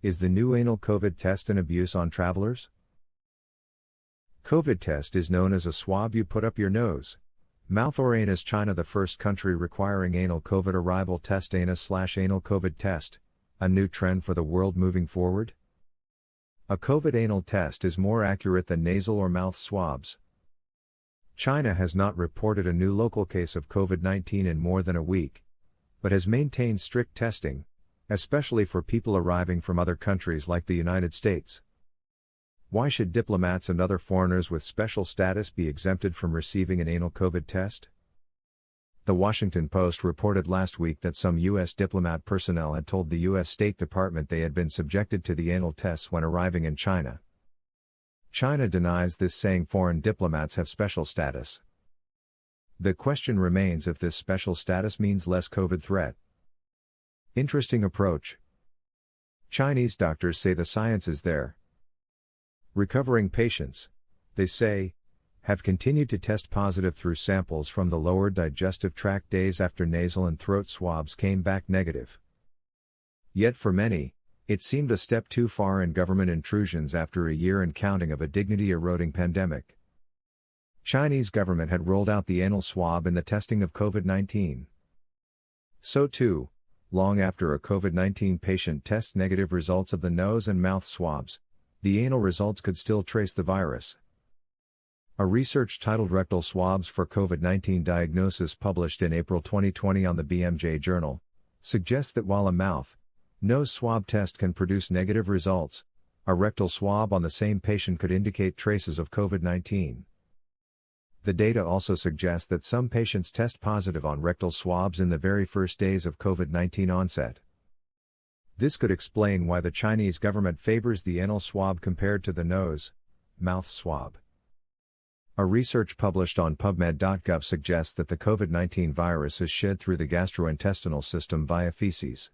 Is the new anal COVID test an abuse on travelers? COVID test is known as a swab you put up your nose, mouth or anus. China the first country requiring anal COVID arrival test. Anus/anal COVID test, a new trend for the world moving forward? A COVID anal test is more accurate than nasal or mouth swabs. China has not reported a new local case of COVID-19 in more than a week, but has maintained strict testing, especially for people arriving from other countries like the United States. Why should diplomats and other foreigners with special status be exempted from receiving an anal COVID test? The Washington Post reported last week that some U.S. diplomat personnel had told the U.S. State Department they had been subjected to the anal tests when arriving in China. China denies this, saying foreign diplomats have special status. The question remains if this special status means less COVID threat. Interesting approach. Chinese doctors say the science is there. Recovering patients, they say, have continued to test positive through samples from the lower digestive tract days after nasal and throat swabs came back negative. Yet for many, it seemed a step too far in government intrusions after a year and counting of a dignity-eroding pandemic. Chinese government had rolled out the anal swab in the testing of COVID-19. So too, long after a COVID-19 patient tests negative results of the nose and mouth swabs, the anal results could still trace the virus. A research titled Rectal Swabs for COVID-19 Diagnosis, published in April 2020 on the BMJ Journal, suggests that while a mouth, nose swab test can produce negative results, a rectal swab on the same patient could indicate traces of COVID-19. The data also suggests that some patients test positive on rectal swabs in the very first days of COVID-19 onset. This could explain why the Chinese government favors the anal swab compared to the nose, mouth swab. A research published on PubMed.gov suggests that the COVID-19 virus is shed through the gastrointestinal system via feces.